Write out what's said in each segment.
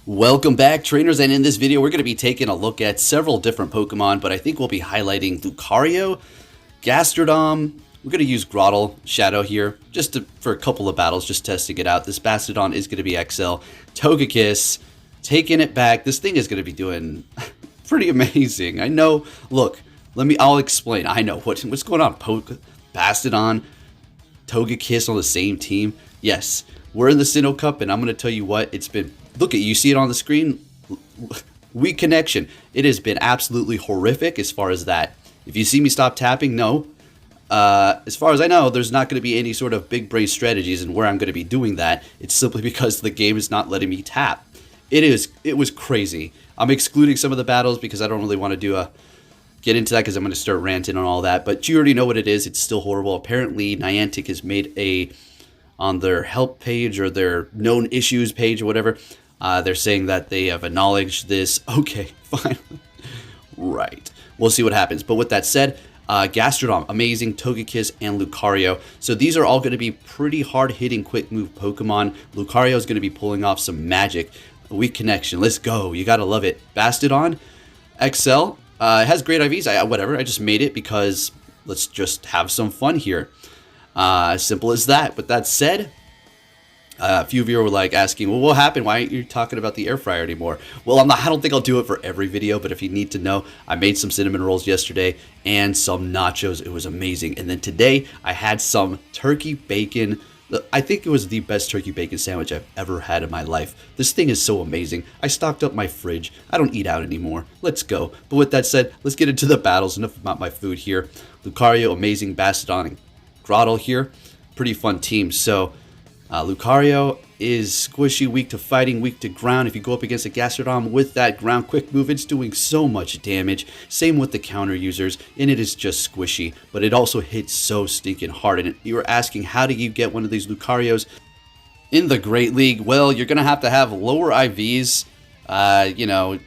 Welcome back, trainers, and in this video we're going to be taking a look at several different Pokemon, but I think we'll be highlighting Lucario, Gastrodon. We're going to use Grotle Shadow here for a couple of battles, just testing it out. This Bastiodon is going to be XL. Togekiss, taking it back. This thing is going to be doing pretty amazing. I know. Look, I'll explain. I know what's going on. Bastiodon, Togekiss on the same team. Yes, we're in the Sinnoh Cup, and I'm going to tell you what, it's been... Look at you see it on the screen. Weak connection. It has been absolutely horrific as far as that. If you see me stop tapping, no. As far as I know, there's not going to be any sort of big brain strategies in where I'm going to be doing that. It's simply because the game is not letting me tap. It was crazy. I'm excluding some of the battles because I don't really want to get into that because I'm going to start ranting on all that. But you already know what it is. It's still horrible. Apparently, Niantic has made on their help page or their known issues page or whatever. They're saying that they have acknowledged this. Okay, fine. Right. We'll see what happens. But with that said, Gastrodon, amazing, Togekiss, and Lucario. So these are all going to be pretty hard-hitting, quick-move Pokemon. Lucario is going to be pulling off some magic. Weak connection. Let's go. You got to love it. Bastiodon XL has great IVs. Whatever. I just made it because let's just have some fun here. Simple as that. With that said, a few of you were like asking, well, what happened? Why aren't you talking about the air fryer anymore? Well, I don't think I'll do it for every video, but if you need to know, I made some cinnamon rolls yesterday and some nachos. It was amazing. And then today I had some turkey bacon. I think it was the best turkey bacon sandwich I've ever had in my life. This thing is so amazing. I stocked up my fridge. I don't eat out anymore. Let's go. But with that said, let's get into the battles. Enough about my food here. Lucario, amazing, Bastiodon, and Grotle here. Pretty fun team. So Lucario is squishy, weak to fighting, weak to ground. If you go up against a Gastrodon with that ground quick move, it's doing so much damage. Same with the counter users, and it is just squishy, but it also hits so stinking hard. And you were asking, how do you get one of these Lucarios in the Great League? Well, you're going to have lower IVs,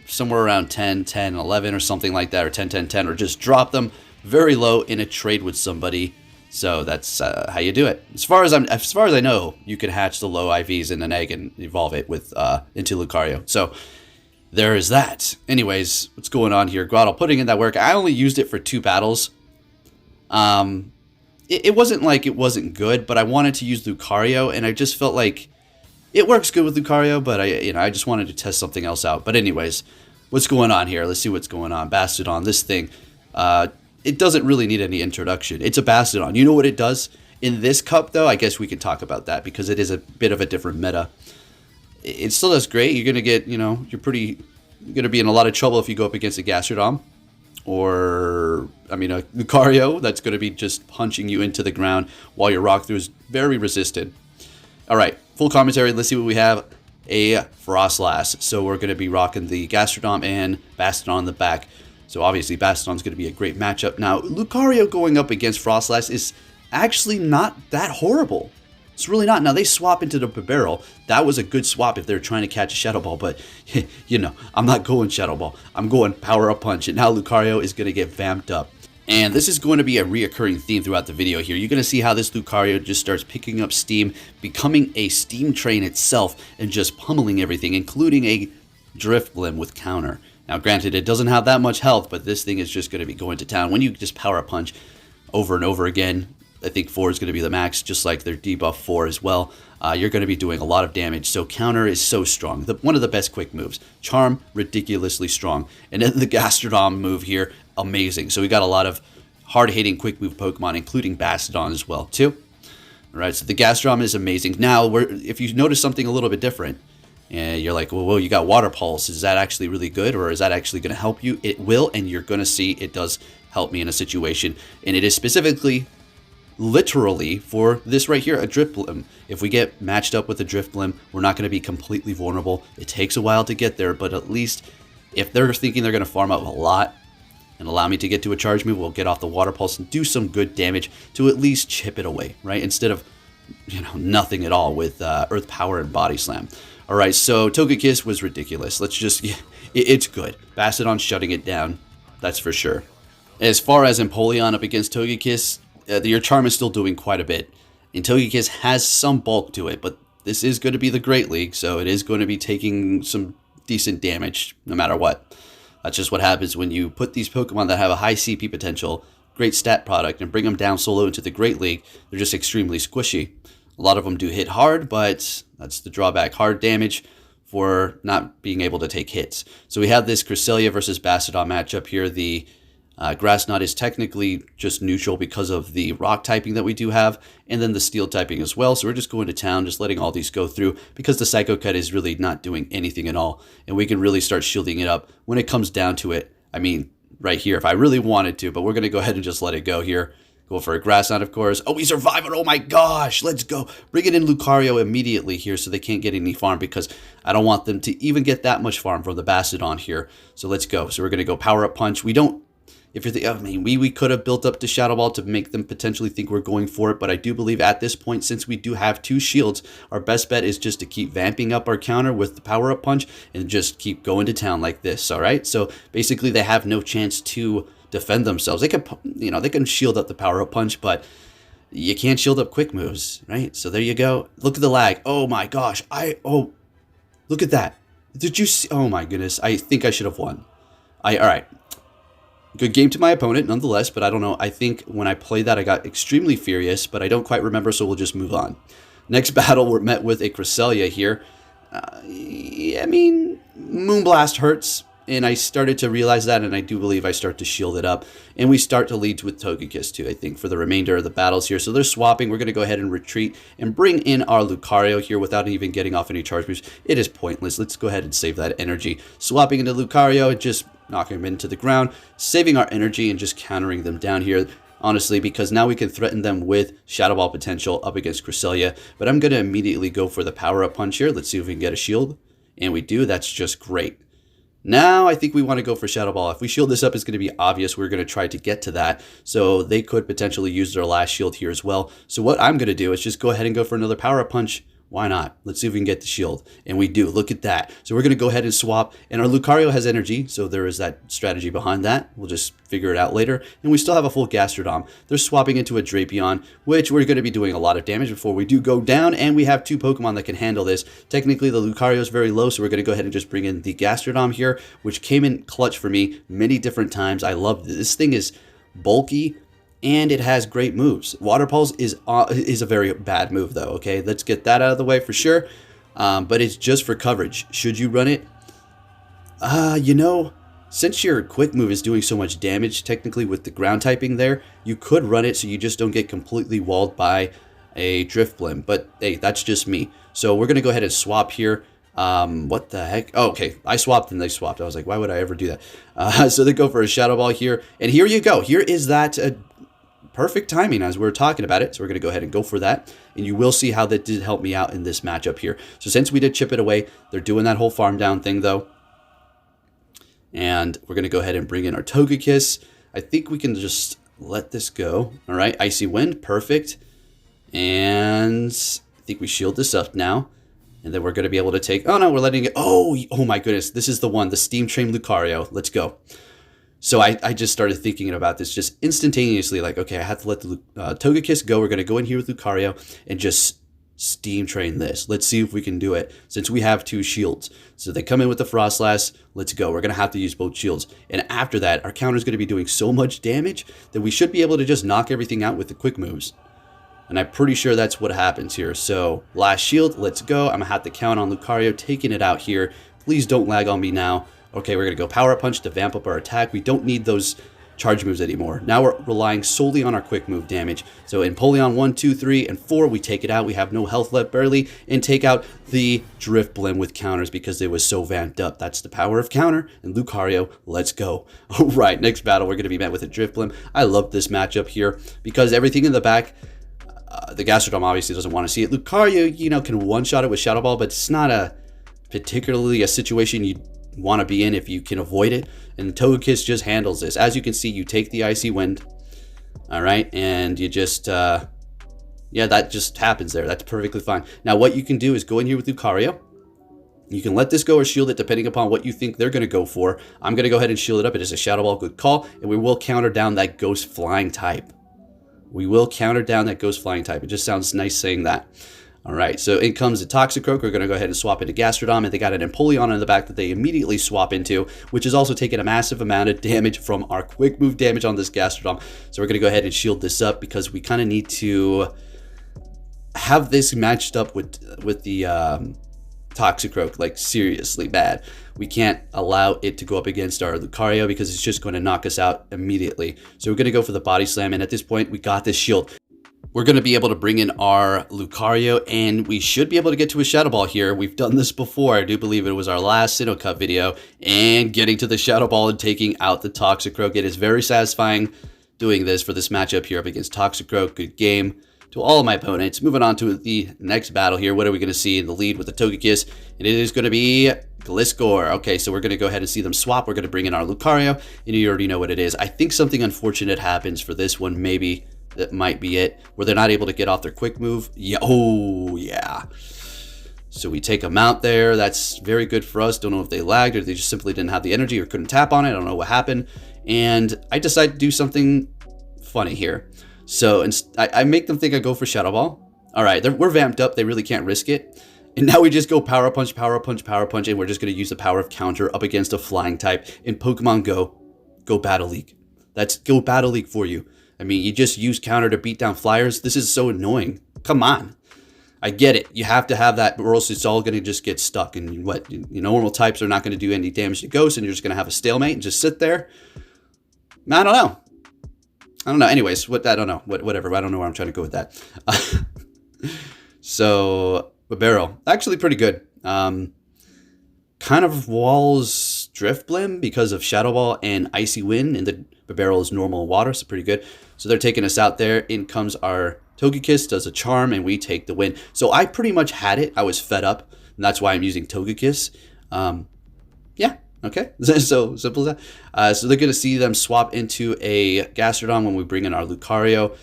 somewhere around 10, 10, 11 or something like that, or 10, 10, 10, or just drop them very low in a trade with somebody. So that's how you do it. As far as I know, you can hatch the low IVs in an egg and evolve it into Lucario. So there is that. Anyways, what's going on here? Grotle putting in that work. I only used it for 2 battles. It wasn't like it wasn't good, but I wanted to use Lucario, and I just felt like it works good with Lucario, but I just wanted to test something else out. But anyways, what's going on here? Let's see what's going on. Bastiodon, this thing. It doesn't really need any introduction. It's a Bastiodon. You know what it does? In this cup, though, I guess we could talk about that because it is a bit of a different meta. It still does great. You're going to get, you're going to be in a lot of trouble if you go up against a Gastrodon or, a Lucario that's going to be just punching you into the ground while your Rock Through is very resistant. All right, full commentary. Let's see what we have. A Frostlass. So we're going to be rocking the Gastrodon and Bastiodon in the back. So obviously Bastiodon's going to be a great matchup. Now, Lucario going up against Frostlass is actually not that horrible. It's really not. Now, they swap into the barrel. That was a good swap if they're trying to catch a Shadow Ball. But, I'm not going Shadow Ball. I'm going Power Up Punch. And now Lucario is going to get vamped up. And this is going to be a reoccurring theme throughout the video here. You're going to see how this Lucario just starts picking up steam, becoming a steam train itself, and just pummeling everything, including a Drifblim with counter. Now, granted, it doesn't have that much health, but this thing is just going to be going to town. When you just power punch over and over again, I think 4 is going to be the max, just like their debuff 4 as well. You're going to be doing a lot of damage. So counter is so strong. One of the best quick moves. Charm, ridiculously strong. And then the Gastrodon move here, amazing. So we got a lot of hard-hitting quick move Pokemon, including Bastiodon as well, too. All right, so the Gastrodon is amazing. Now, if you notice something a little bit different, and you're like, well, you got Water Pulse. Is that actually really good, or is that actually going to help you? It will, and you're going to see it does help me in a situation. And it is specifically, literally, for this right here, a Drifblim. If we get matched up with a Drifblim, we're not going to be completely vulnerable. It takes a while to get there, but at least if they're thinking they're going to farm out a lot and allow me to get to a charge move, we'll get off the Water Pulse and do some good damage to at least chip it away, right? Instead of, nothing at all with Earth Power and Body Slam. All right, so Togekiss was ridiculous. It's good. Bastiodon shutting it down, that's for sure. As far as Empoleon up against Togekiss, your Charm is still doing quite a bit. And Togekiss has some bulk to it, but this is going to be the Great League, so it is going to be taking some decent damage no matter what. That's just what happens when you put these Pokemon that have a high CP potential, great stat product, and bring them down solo into the Great League. They're just extremely squishy. A lot of them do hit hard, but that's the drawback. Hard damage for not being able to take hits. So we have this Cresselia versus Bastiodon matchup here. The Grass Knot is technically just neutral because of the rock typing that we do have, and then the steel typing as well. So we're just going to town, just letting all these go through because the Psycho Cut is really not doing anything at all. And we can really start shielding it up when it comes down to it. I mean, right here, if I really wanted to, but we're going to go ahead and just let it go here. Go for a Grass Knot, of course. Oh, we survive it. Oh my gosh. Let's go. Bring it in Lucario immediately here so they can't get any farm because I don't want them to even get that much farm from the Bastiodon here. So let's go. So we're going to go Power Up Punch. We don't, if you're the, I mean, we could have built up to Shadow Ball to make them potentially think we're going for it, but I do believe at this point, since we do have 2 shields, our best bet is just to keep vamping up our counter with the Power Up Punch and just keep going to town like this, all right? So basically they have no chance to defend themselves. They can, you know, they can shield up the Power Up Punch, but you can't shield up quick moves, right? So there you go. Look at the lag. Oh my gosh. Oh, look at that. Did you see? Oh my goodness. I think I should have won. All right. Good game to my opponent, nonetheless, but I don't know. I think when I played that, I got extremely furious, but I don't quite remember, so we'll just move on. Next battle, we're met with a Cresselia here. I mean, Moonblast hurts, and I started to realize that, and I do believe I start to shield it up. And we start to lead with Togekiss, too, I think, for the remainder of the battles here. So they're swapping. We're going to go ahead and retreat and bring in our Lucario here without even getting off any charge moves. It is pointless. Let's go ahead and save that energy. Swapping into Lucario, just knocking him into the ground, saving our energy and just countering them down here, honestly, because now we can threaten them with Shadow Ball potential up against Cresselia. But I'm going to immediately go for the Power Up Punch here. Let's see if we can get a shield. And we do. That's just great. Now I think we want to go for Shadow Ball. If we shield this up, it's going to be obvious we're going to try to get to that. So they could potentially use their last shield here as well. So what I'm going to do is just go ahead and go for another Power Up Punch. Why not? Let's see if we can get the shield. And we do. Look at that. So we're going to go ahead and swap. And our Lucario has energy, so there is that strategy behind that. We'll just figure it out later. And we still have a full Gastrodon. They're swapping into a Drapion, which we're going to be doing a lot of damage before we do go down. And we have 2 Pokemon that can handle this. Technically, the Lucario is very low, so we're going to go ahead and just bring in the Gastrodon here, which came in clutch for me many different times. I love this. This thing is bulky, and it has great moves. Water Pulse is a very bad move, though, okay? Let's get that out of the way for sure. But it's just for coverage. Should you run it? You know, since your quick move is doing so much damage, technically, with the ground typing there, you could run it so you just don't get completely walled by a Drifblim. But, hey, that's just me. So we're going to go ahead and swap here. What the heck? Oh, okay. I swapped and they swapped. I was like, why would I ever do that? So they go for a Shadow Ball here. And here you go. Here is that perfect timing as we were talking about it. So we're going to go ahead and go for that. And you will see how that did help me out in this matchup here. So since we did chip it away, they're doing that whole farm down thing though. And we're going to go ahead and bring in our Togekiss. I think we can just let this go. All right. Icy Wind. Perfect. And I think we shield this up now. And then we're going to be able to take... Oh, no, we're letting it... Oh my goodness. This is the one. The Steam Train Lucario. Let's go. So I just started thinking about this just instantaneously. Like, okay, I have to let the Togekiss go. We're going to go in here with Lucario and just Steam Train this. Let's see if we can do it since we have 2 shields. So they come in with the Frostlass. Let's go. We're going to have to use both shields. And after that, our counter is going to be doing so much damage that we should be able to just knock everything out with the quick moves. And I'm pretty sure that's what happens here. So last shield, let's go. I'm going to have to count on Lucario taking it out here. Please don't lag on me now. Okay, we're going to go Power Up Punch to vamp up our attack. We don't need those charge moves anymore. Now we're relying solely on our quick move damage. So in Empoleon 1, 2, 3, and 4, we take it out. We have no health left barely. And take out the Drifblim with counters because it was so vamped up. That's the power of counter. And Lucario, let's go. All right, next battle, we're going to be met with a Drifblim. I love this matchup here because everything in the back... the Gastrodon obviously doesn't want to see it. Lucario, you know, can one-shot it with Shadow Ball, but it's not particularly a situation you want to be in if you can avoid it. And the Togekiss just handles this. As you can see, you take the Icy Wind. All right, and you just, yeah, that just happens there. That's perfectly fine. Now, what you can do is go in here with Lucario. You can let this go or shield it depending upon what you think they're going to go for. I'm going to go ahead and shield it up. It is a Shadow Ball, good call. And we will counter down that Ghost Flying type. We will counter down that Ghost Flying type. It just sounds nice saying that. All right, so in comes the Toxicroak. We're going to go ahead and swap into Gastrodon, and they got an Empoleon in the back that they immediately swap into, which is also taking a massive amount of damage from our quick move damage on this Gastrodon. So we're going to go ahead and shield this up because we kind of need to have this matched up with the Toxicroak, like seriously bad. We can't allow it to go up against our Lucario because it's just going to knock us out immediately. So we're going to go for the Body Slam, and at this point, we got this shield. We're going to be able to bring in our Lucario, and we should be able to get to a Shadow Ball here. We've done this before. I do believe it was our last Sinnoh Cup video, and getting to the Shadow Ball and taking out the Toxicroak. It is very satisfying doing this for this matchup here up against Toxicroak. Good game to all of my opponents. Moving on to the next battle here. What are we going to see in the lead with the Togekiss? And it is going to be Gliscor. Okay, so we're going to go ahead and see them swap. We're going to bring in our Lucario, and you already know what it is. I think something unfortunate happens for this one, maybe. That might be it, where they're not able to get off their quick move. Yeah, oh, yeah. So we take them out there. That's very good for us. Don't know if they lagged or they just simply didn't have the energy or couldn't tap on it. I don't know what happened. And I decide to do something funny here. So I make them think I go for Shadow Ball. All right, we're vamped up. They really can't risk it. And now we just go Power Punch, Power Punch, Power Punch, and we're just going to use the power of Counter up against a Flying type in Pokemon Go Battle League. That's Go Battle League for you. I mean, you just use Counter to beat down flyers. This is so annoying. Come on. I get it. You have to have that, or else it's all going to just get stuck. And what, normal types are not going to do any damage to Ghost, and you're just going to have a stalemate and just sit there. I don't know. Anyways, I don't know. Whatever. I don't know where I'm trying to go with that. So, Barrel. Actually pretty good. Kind of walls Drift Blim because of Shadow Ball and Icy Wind, and the Barrel is normal water, so pretty good. So they're taking us out there. In comes our Togekiss, does a charm, and we take the win. So I pretty much had it. I was fed up, and that's why I'm using Togekiss. Yeah, okay. So simple as that. So they're going to see them swap into a Gastrodon when we bring in our Lucario.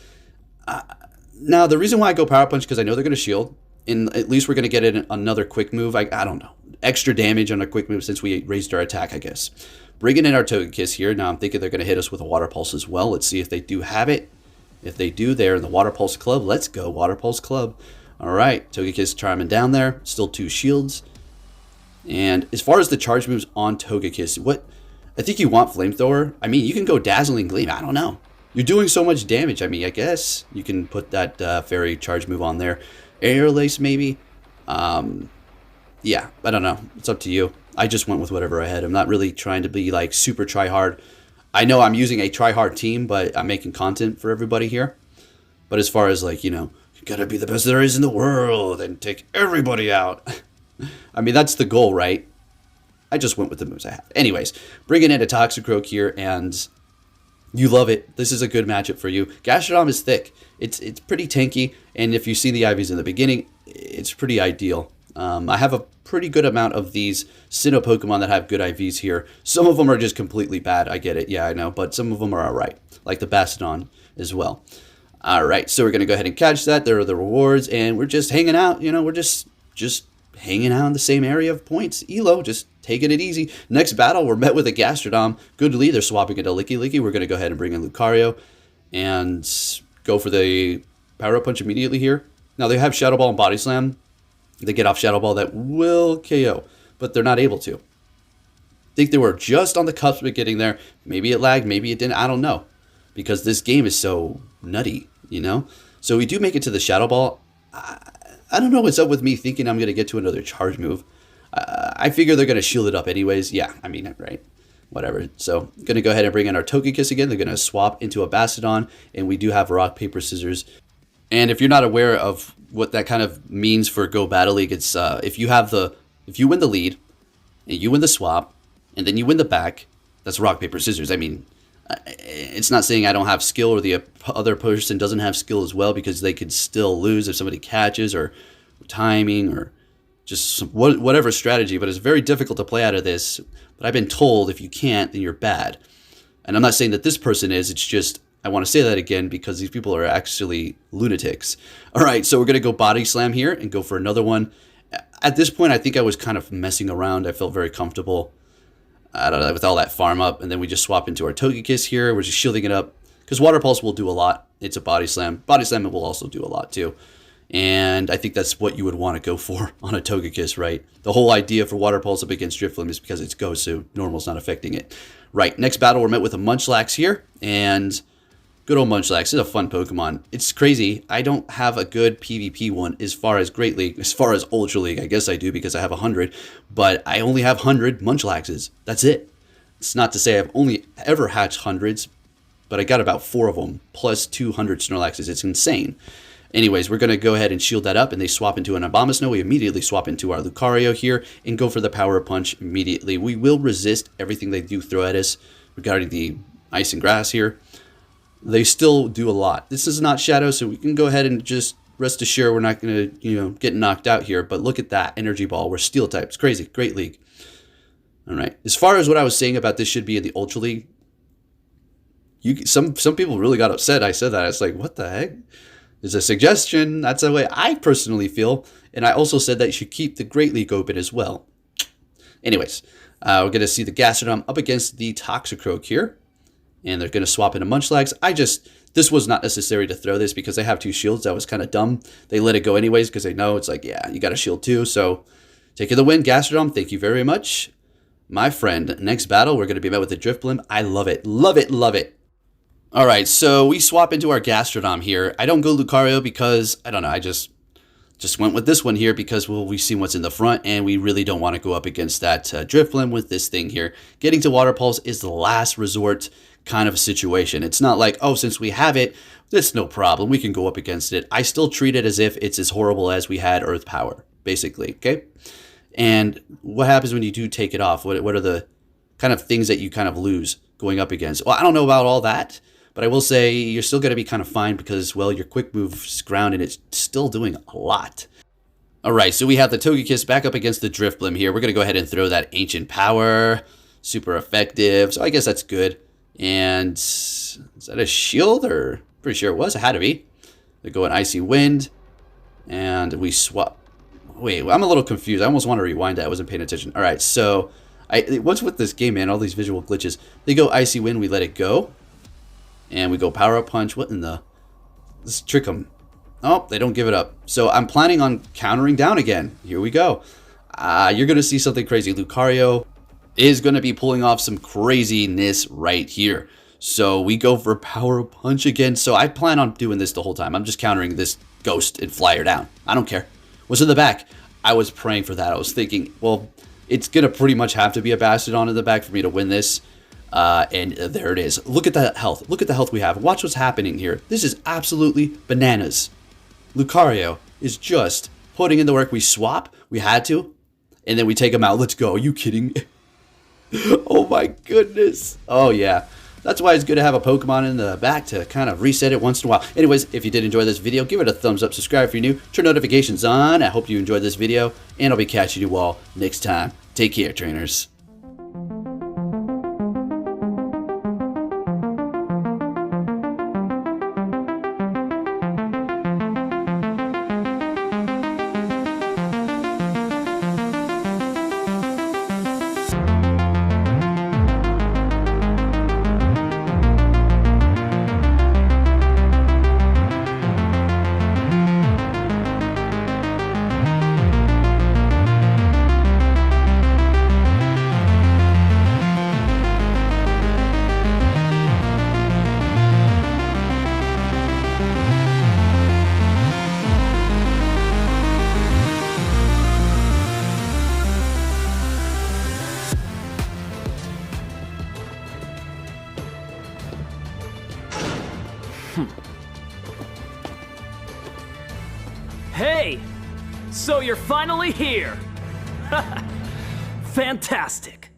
Now, the reason why I go Power Punch, because I know they're going to shield, and at least we're going to get in another quick move. I don't know. Extra damage on a quick move since we raised our attack, I guess. Bringing in our Togekiss here. Now I'm thinking they're going to hit us with a Water Pulse as well. Let's see if they do have it. If they do, they're in the Water Pulse Club. Let's go, Water Pulse Club. All right, Togekiss charming down there. Still 2 shields. And as far as the charge moves on Togekiss, I think you want Flamethrower. I mean, you can go Dazzling Gleam. I don't know. You're doing so much damage. I mean, I guess you can put that Fairy charge move on there. Air Lace, maybe. Yeah, I don't know. It's up to you. I just went with whatever I had. I'm not really trying to be like super try hard. I know I'm using a try hard team, but I'm making content for everybody here. But as far as like, you gotta be the best there is in the world and take everybody out. I mean, that's the goal, right? I just went with the moves I have. Anyways, bringing in a Toxicroak here, and you love it. This is a good matchup for you. Gastrodon is thick. It's pretty tanky, and if you see the IVs in the beginning, it's pretty ideal. I have a pretty good amount of these Sinnoh Pokemon that have good IVs here. Some of them are just completely bad. I get it. Yeah, I know. But some of them are all right. Like the Bastiodon as well. All right. So we're going to go ahead and catch that. There are the rewards. And we're just hanging out. We're just hanging out in the same area of points. Elo, just taking it easy. Next battle, we're met with a Gastrodon. Good lead. They're swapping it to Licky Licky. We're going to go ahead and bring in Lucario. And go for the Power Punch immediately here. Now, they have Shadow Ball and Body Slam. They get off Shadow Ball that will KO, but they're not able to. I think they were just on the cusp of getting there. Maybe it lagged, maybe it didn't. I don't know, because this game is so nutty, So we do make it to the Shadow Ball. I don't know what's up with me thinking I'm going to get to another charge move. I figure they're going to shield it up anyways. Yeah, I mean, right. Whatever. So I'm going to go ahead and bring in our Togekiss again. They're going to swap into a Bastiodon, and we do have rock, paper, scissors. And if you're not aware of what that kind of means for Go Battle League, it's if you win the lead, and you win the swap, and then you win the back, that's rock, paper, scissors. I mean, it's not saying I don't have skill or the other person doesn't have skill as well, because they could still lose if somebody catches or timing or just whatever strategy. But it's very difficult to play out of this. But I've been told if you can't, then you're bad. And I'm not saying that this person is. It's just I want to say that again because these people are actually lunatics. All right, so we're going to go Body Slam here and go for another one. At this point, I think I was kind of messing around. I felt very comfortable with all that farm up. And then we just swap into our Togekiss here. We're just shielding it up because Water Pulse will do a lot. It's a Body Slam. Body Slam will also do a lot too. And I think that's what you would want to go for on a Togekiss, right? The whole idea for Water Pulse up against Drifloon is because it's Ghost, so Normal's not affecting it. Right, next battle we're met with a Munchlax here, and good old Munchlax is a fun Pokemon. It's crazy, I don't have a good PvP one as far as Great League, as far as Ultra League, I guess I do because I have 100, but I only have 100 Munchlaxes, that's it. It's not to say I've only ever hatched hundreds, but I got about 4 of them, plus 200 Snorlaxes, it's insane. Anyways, we're going to go ahead and shield that up, and they swap into an Abomasnow. We immediately swap into our Lucario here and go for the Power Punch immediately. We will resist everything they do throw at us regarding the Ice and Grass here. They still do a lot. This is not Shadow, so we can go ahead and just rest assured we're not going to, get knocked out here. But look at that Energy Ball. We're Steel type. It's crazy. Great League. All right. As far as what I was saying about this should be in the Ultra League, some people really got upset I said that. It's like, what the heck? It's a suggestion. That's the way I personally feel. And I also said that you should keep the Great League open as well. Anyways, we're going to see the Gastrodon up against the Toxicroak here. And they're going to swap into Munchlax. This was not necessary to throw this because they have 2 shields. That was kind of dumb. They let it go anyways because they know it's like, yeah, you got a shield too. So taking the win, Gastrodon. Thank you very much, my friend. Next battle, we're going to be met with the Drifblim. I love it. Love it. Love it. All right, so we swap into our Gastrodon here. I don't go Lucario because, I don't know, I just went with this one here because, well, we've seen what's in the front, and we really don't want to go up against that Drifblim with this thing here. Getting to Water Pulse is the last resort kind of a situation. It's not like, oh, since we have it, it's no problem. We can go up against it. I still treat it as if it's as horrible as we had Earth Power, basically, okay? And what happens when you do take it off? What are the kind of things that you kind of lose going up against? Well, I don't know about all that. But I will say you're still going to be kind of fine because, well, your quick move's ground and it's still doing a lot. All right, so we have the Togekiss back up against the Drifblim here. We're going to go ahead and throw that Ancient Power. Super effective. So I guess that's good. And is that a shield? Or pretty sure it was. It had to be. They go an Icy Wind. And we swap. Wait, I'm a little confused. I almost want to rewind that. I wasn't paying attention. All right, so what's with this game, man? All these visual glitches. They go Icy Wind. We let it go. And we go Power Up Punch. What in the... Let's trick them. Oh, they don't give it up. So I'm planning on countering down again. Here we go. You're going to see something crazy. Lucario is going to be pulling off some craziness right here. So we go for Power Up Punch again. So I plan on doing this the whole time. I'm just countering this Ghost and Flyer down. I don't care. What's in the back? I was praying for that. I was thinking, well, it's going to pretty much have to be a Bastiodon in the back for me to win this. And there it is. Look at that health. Look at the health we have. Watch what's happening here. This is absolutely bananas. Lucario is just putting in the work. We swap. We had to. And then we take him out. Let's go. Are you kidding me? Oh my goodness. Oh yeah. That's why it's good to have a Pokemon in the back to kind of reset it once in a while. Anyways, if you did enjoy this video, give it a thumbs up. Subscribe if you're new. Turn notifications on. I hope you enjoyed this video. And I'll be catching you all next time. Take care, trainers. Hey! So you're finally here! Fantastic!